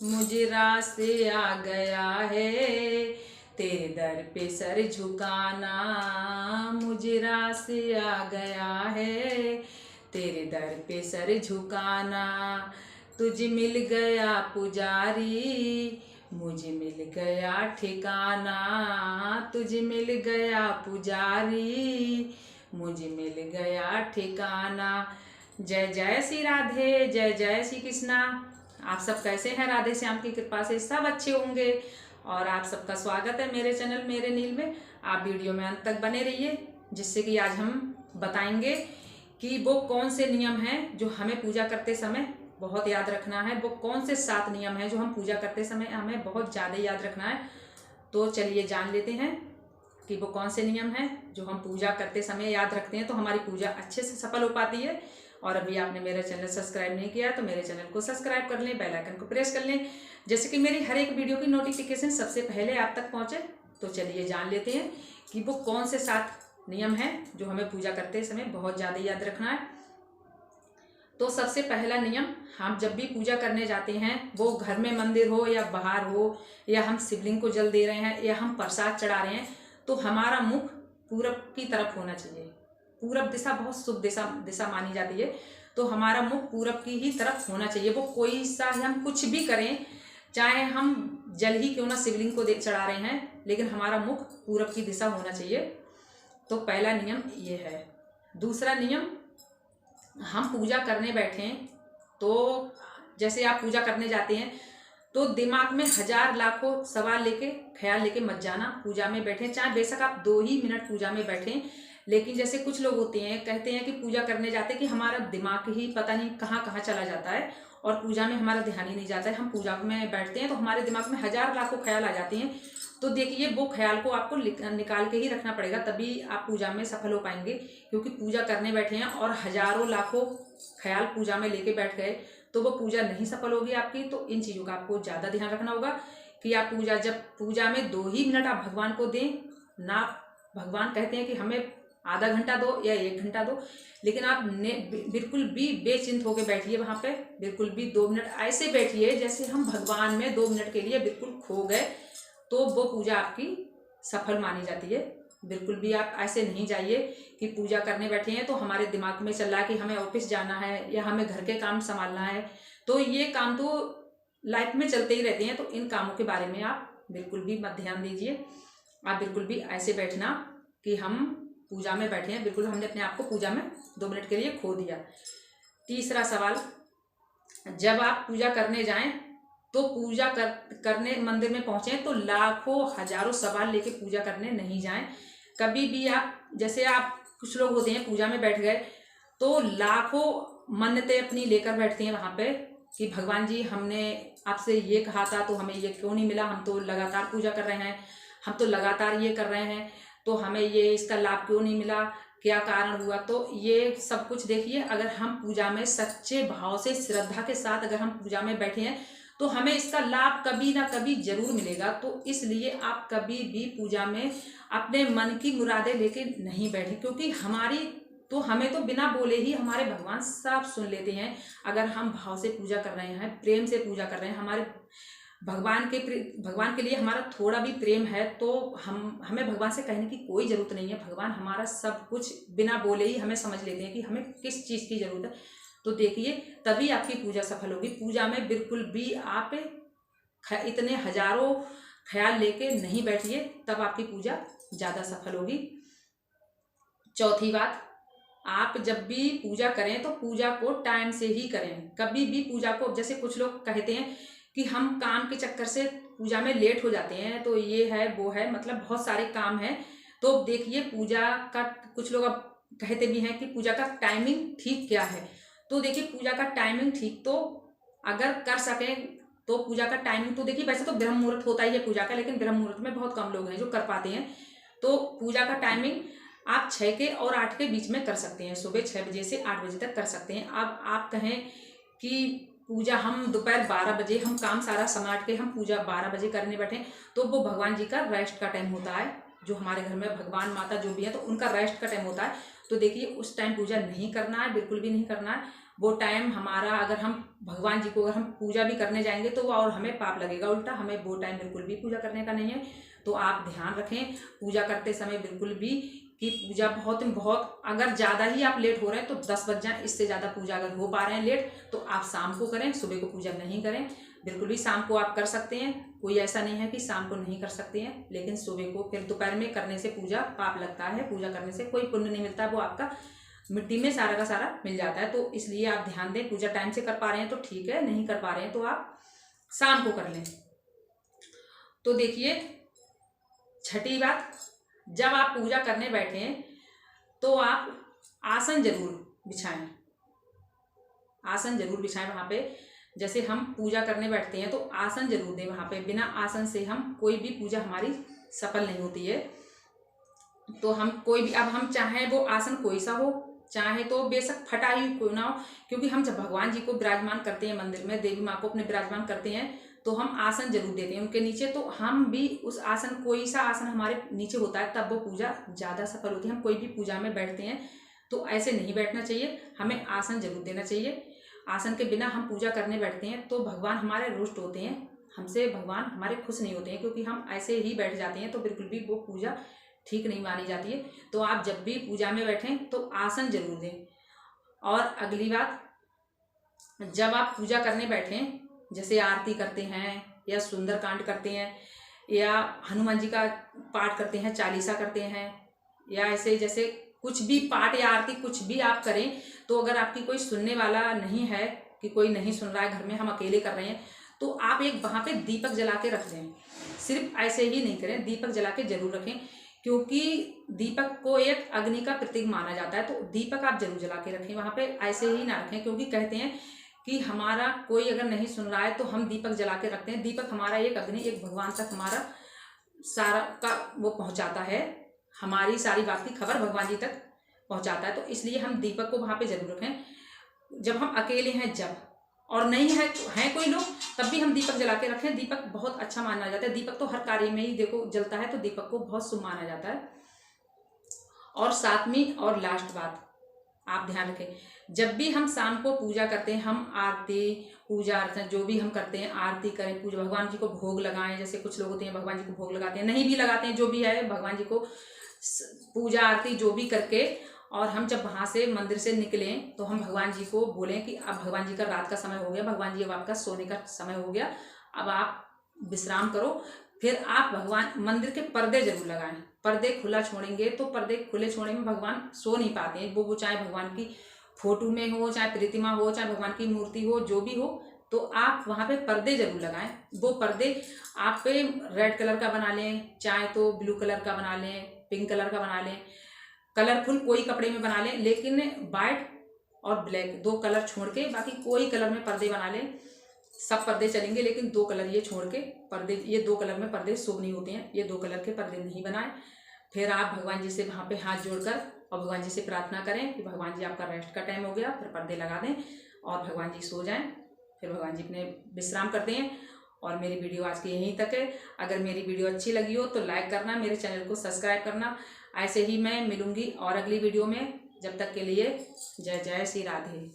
मुझे रास्ते आ गया है, तेरे दर पे सर झुकाना। मुझे रास्ते आ गया है, तेरे दर पे सर झुकाना। तुझे मिल गया पुजारी, मुझे मिल गया ठिकाना। तुझे मिल गया पुजारी, मुझे मिल गया ठिकाना। जय जय श्री राधे, जय जय श्री कृष्णा। आप सब कैसे हैं? राधे श्याम की कृपा से सब अच्छे होंगे। और आप सबका स्वागत है मेरे चैनल मेरे नील में। आप वीडियो में अंत तक बने रहिए, जिससे कि आज हम बताएंगे कि वो कौन से नियम हैं जो हमें पूजा करते समय बहुत याद रखना है। वो कौन से 7 नियम हैं जो हम पूजा करते समय हमें बहुत ज़्यादा याद रखना है। तो चलिए जान लेते हैं कि वो कौन से नियम हैं जो हम पूजा करते समय याद रखते हैं तो हमारी पूजा अच्छे से सफल हो पाती है। और अभी आपने मेरा चैनल सब्सक्राइब नहीं किया तो मेरे चैनल को सब्सक्राइब कर लें, बेल आइकन को प्रेस कर लें, जैसे कि मेरी हर एक वीडियो की नोटिफिकेशन सबसे पहले आप तक पहुंचे। तो चलिए जान लेते हैं कि वो कौन से 7 नियम हैं जो हमें पूजा करते समय बहुत ज़्यादा याद रखना है। तो सबसे पहला नियम, हम जब भी पूजा करने जाते हैं, वो घर में मंदिर हो या बाहर हो, या हम शिवलिंग को जल दे रहे हैं या हम प्रसाद चढ़ा रहे हैं, तो हमारा मुख पूरब की तरफ होना चाहिए। पूरब दिशा बहुत शुभ दिशा मानी जाती है, तो हमारा मुख पूरब की ही तरफ होना चाहिए। वो कोई सा हम कुछ भी करें, चाहे हम जल ही क्यों ना शिवलिंग को चढ़ा रहे हैं, लेकिन हमारा मुख पूरब की दिशा होना चाहिए। तो पहला नियम ये है। दूसरा नियम, हम पूजा करने बैठें तो जैसे आप पूजा करने जाते हैं तो दिमाग में 1000 लाखों सवाल लेके ख्याल लेके मत जाना। पूजा में बैठें, चाहे बेशक आप 2 ही मिनट पूजा में बैठें, लेकिन जैसे कुछ लोग होते हैं कहते हैं कि पूजा करने जाते हैं कि हमारा दिमाग ही पता नहीं कहाँ कहाँ चला जाता है और पूजा में हमारा ध्यान ही नहीं जाता है। हम पूजा में बैठते हैं तो हमारे दिमाग में 1000 लाखों ख्याल आ जाते हैं। तो देखिए, वो ख्याल को आपको निकाल के ही रखना पड़ेगा, तभी आप पूजा में सफल हो पाएंगे। क्योंकि पूजा करने बैठे हैं और हजारों लाखों ख्याल पूजा में लेके बैठ गए तो वो पूजा नहीं सफल होगी आपकी। तो इन चीज़ों का आपको ज़्यादा ध्यान रखना होगा कि आप जब पूजा में 2 ही मिनट आप भगवान को दें ना। भगवान कहते हैं कि हमें आधा घंटा दो या 1 घंटा दो, लेकिन आप बिल्कुल भी बेचिंत होकर बैठिए वहाँ पे। बिल्कुल भी 2 मिनट ऐसे बैठिए जैसे हम भगवान में 2 मिनट के लिए बिल्कुल खो गए, तो वो पूजा आपकी सफल मानी जाती है। बिल्कुल भी आप ऐसे नहीं जाइए कि पूजा करने बैठे हैं तो हमारे दिमाग में चल रहा है कि हमें ऑफिस जाना है या हमें घर के काम संभालना है। तो ये काम तो लाइफ में चलते ही रहते हैं, तो इन कामों के बारे में आप बिल्कुल भी मत ध्यान दीजिए। आप बिल्कुल भी ऐसे बैठना कि हम पूजा में बैठे हैं, बिल्कुल हमने अपने आप को पूजा में 2 मिनट के लिए खो दिया। तीसरा सवाल, जब आप पूजा करने जाएं तो पूजा करने मंदिर में पहुंचे तो लाखों हजारों सवाल लेके पूजा करने नहीं जाएं। कभी भी आप, जैसे आप कुछ लोग होते हैं पूजा में बैठ गए तो लाखों मन्नतें अपनी लेकर बैठते हैं वहां पे कि भगवान जी, हमने आपसे ये कहा था तो हमें ये क्यों नहीं मिला, हम तो लगातार पूजा कर रहे हैं, हम तो लगातार ये कर रहे हैं, तो हमें ये इसका लाभ क्यों नहीं मिला, क्या कारण हुआ। तो ये सब कुछ देखिए, अगर हम पूजा में सच्चे भाव से श्रद्धा के साथ अगर हम पूजा में बैठे हैं तो हमें इसका लाभ कभी ना कभी जरूर मिलेगा। तो इसलिए आप कभी भी पूजा में अपने मन की मुरादें लेके नहीं बैठे, क्योंकि हमें तो बिना बोले ही हमारे भगवान सब सुन लेते हैं। अगर हम भाव से पूजा कर रहे हैं, प्रेम से पूजा कर रहे हैं, हमारे भगवान के लिए हमारा थोड़ा भी प्रेम है, तो हमें भगवान से कहने की कोई ज़रूरत नहीं है। भगवान हमारा सब कुछ बिना बोले ही हमें समझ लेते हैं कि हमें किस चीज़ की ज़रूरत है। तो देखिए, तभी आपकी पूजा सफल होगी। पूजा में बिल्कुल भी आप इतने हजारों ख्याल लेके नहीं बैठिए, तब आपकी पूजा ज़्यादा सफल होगी। चौथी बात, आप जब भी पूजा करें तो पूजा को टाइम से ही करें। कभी भी पूजा को, जैसे कुछ लोग कहते हैं कि हम काम के चक्कर से पूजा में लेट हो जाते हैं, तो ये है वो है, मतलब बहुत सारे काम हैं। तो देखिए, पूजा का कुछ लोग अब कहते भी हैं कि पूजा का टाइमिंग ठीक क्या है। तो देखिए, पूजा का टाइमिंग ठीक तो अगर कर सकें तो पूजा का टाइमिंग तो देखिए, वैसे तो ब्रह्म मुहूर्त होता ही है पूजा का, लेकिन ब्रह्म मुहूर्त में बहुत कम लोग हैं जो कर पाते हैं। तो पूजा का टाइमिंग आप 6 के और 8 के बीच में कर सकते हैं। सुबह 6 बजे से 8 बजे तक कर सकते हैं। अब आप कहें कि पूजा हम दोपहर 12 बजे, हम काम सारा समाट के हम पूजा 12 बजे करने बैठे, तो वो भगवान जी का रेस्ट का टाइम होता है। जो हमारे घर में भगवान माता जो भी है, तो उनका रेस्ट का टाइम होता है। तो देखिए, उस टाइम पूजा नहीं करना है, बिल्कुल भी नहीं करना है। वो टाइम हमारा, अगर हम भगवान जी को अगर हम पूजा भी करने जाएंगे तो वो और हमें पाप लगेगा उल्टा। हमें वो टाइम बिल्कुल भी पूजा करने का नहीं है। तो आप ध्यान रखें पूजा करते समय बिल्कुल भी कि पूजा बहुत अगर ज़्यादा ही आप लेट हो रहे हैं तो 10 बज जाए, इससे ज़्यादा पूजा अगर हो पा रहे हैं लेट तो आप शाम को करें, सुबह को पूजा नहीं करें। बिल्कुल भी शाम को आप कर सकते हैं, कोई ऐसा नहीं है कि शाम को नहीं कर सकते हैं, लेकिन सुबह को फिर दोपहर में करने से पूजा पाप लगता है। पूजा करने से कोई पुण्य नहीं मिलता, वो आपका मिट्टी में सारा का सारा मिल जाता है। तो इसलिए आप ध्यान दें, पूजा टाइम से कर पा रहे हैं तो ठीक है, नहीं कर पा रहे हैं तो आप शाम को कर लें। तो देखिए छठी बात, जब आप पूजा करने बैठें तो आप आसन जरूर बिछाएं, आसन जरूर बिछाएं वहाँ पे। जैसे हम पूजा करने बैठते हैं तो आसन जरूर दें वहाँ पे। बिना आसन से हम कोई भी पूजा हमारी सफल नहीं होती है। तो हम कोई भी, अब हम चाहे वो आसन कोई सा हो, चाहे तो बेशक फटा ही कोई ना हो, क्योंकि हम जब भगवान जी को विराजमान करते हैं मंदिर में, देवी माँ को अपने विराजमान करते हैं तो हम आसन जरूर देते हैं उनके नीचे। तो हम भी उस आसन, कोई सा आसन हमारे नीचे होता है तब वो पूजा ज़्यादा सफल होती है। हम कोई भी पूजा में बैठते हैं तो ऐसे नहीं बैठना चाहिए, हमें आसन जरूर देना चाहिए। आसन के बिना हम पूजा करने बैठते हैं तो भगवान हमारे रुष्ट होते हैं, हमसे भगवान हमारे खुश नहीं होते हैं, क्योंकि हम ऐसे ही बैठ जाते हैं तो बिल्कुल भी वो पूजा ठीक नहीं मानी जाती है। तो आप जब भी पूजा में बैठें तो आसन जरूर दें। और अगली बात, जब आप पूजा करने बैठें, जैसे आरती करते हैं या सुंदरकांड करते हैं या हनुमान जी का पाठ करते हैं, चालीसा करते हैं, या ऐसे जैसे कुछ भी पाठ या आरती कुछ भी आप करें, तो अगर आपकी कोई सुनने वाला नहीं है, कि कोई नहीं सुन रहा है घर में, हम अकेले कर रहे हैं, तो आप एक वहाँ पे दीपक जला के रख दें। सिर्फ ऐसे ही नहीं करें, दीपक जला के जरूर रखें, क्योंकि दीपक को एक अग्नि का प्रतीक माना जाता है। तो दीपक आप जरूर जला के रखें वहाँ पे, ऐसे ही ना रखें, क्योंकि कहते हैं कि हमारा कोई अगर नहीं सुन रहा है तो हम दीपक जला के रखते हैं। दीपक हमारा एक अग्नि, एक भगवान तक हमारा सारा का वो पहुंचाता है, हमारी सारी बात की खबर भगवान जी तक पहुंचाता है। तो इसलिए हम दीपक को वहाँ पे जरूर रखें। जब हम अकेले हैं जब, और नहीं है कोई लोग, तब भी हम दीपक जला के रखें। दीपक बहुत अच्छा माना जाता है, दीपक तो हर कार्य में ही देखो जलता है, तो दीपक को बहुत शुभ माना जाता है। और सातवीं और लास्ट बात आप ध्यान रखें, जब भी हम शाम को पूजा करते हैं, हम आरती पूजा अर्चना जो भी हम करते हैं, आरती करें, पूजा भगवान जी को भोग लगाएं। जैसे कुछ लोग होते हैं भगवान जी को भोग लगाते हैं, नहीं भी लगाते हैं, जो भी है भगवान जी को पूजा आरती जो भी करके, और हम जब वहाँ से मंदिर से निकलें तो हम भगवान जी को बोलें कि अब भगवान जी का रात का समय हो गया, भगवान जी अब आपका सोने का समय हो गया, अब आप विश्राम करो। फिर आप भगवान मंदिर के पर्दे जरूर लगाएं। पर्दे खुला छोड़ेंगे तो, पर्दे खुले छोड़ने में भगवान सो नहीं पाते हैं, वो चाहे भगवान की फोटो में हो, चाहे प्रतिमा हो, चाहे भगवान की मूर्ति हो, जो भी हो, तो आप वहाँ पे पर्दे जरूर लगाएं। वो पर्दे आप पे रेड कलर का बना लें, चाहे तो ब्लू कलर का बना लें, पिंक कलर का बना लें, कलरफुल कोई कपड़े में बना लें, लेकिन वाइट और ब्लैक 2 कलर छोड़ के बाकी कोई कलर में पर्दे बना लें। सब पर्दे चलेंगे, लेकिन 2 कलर ये छोड़ के पर्दे, ये 2 कलर में पर्दे शुभ नहीं होते हैं, ये 2 कलर के पर्दे नहीं बनाएं। फिर आप भगवान जी से वहाँ पे हाथ जोड़कर और भगवान जी से प्रार्थना करें कि भगवान जी आपका रेस्ट का टाइम हो गया, फिर पर्दे लगा दें और भगवान जी सो जाएं। फिर भगवान जी अपने विश्राम करते हैं। और मेरी वीडियो आज की यहीं तक है। अगर मेरी वीडियो अच्छी लगी हो तो लाइक करना, मेरे चैनल को सब्सक्राइब करना। ऐसे ही मैं मिलूंगी और अगली वीडियो में। जब तक के लिए जय जय श्री राधे।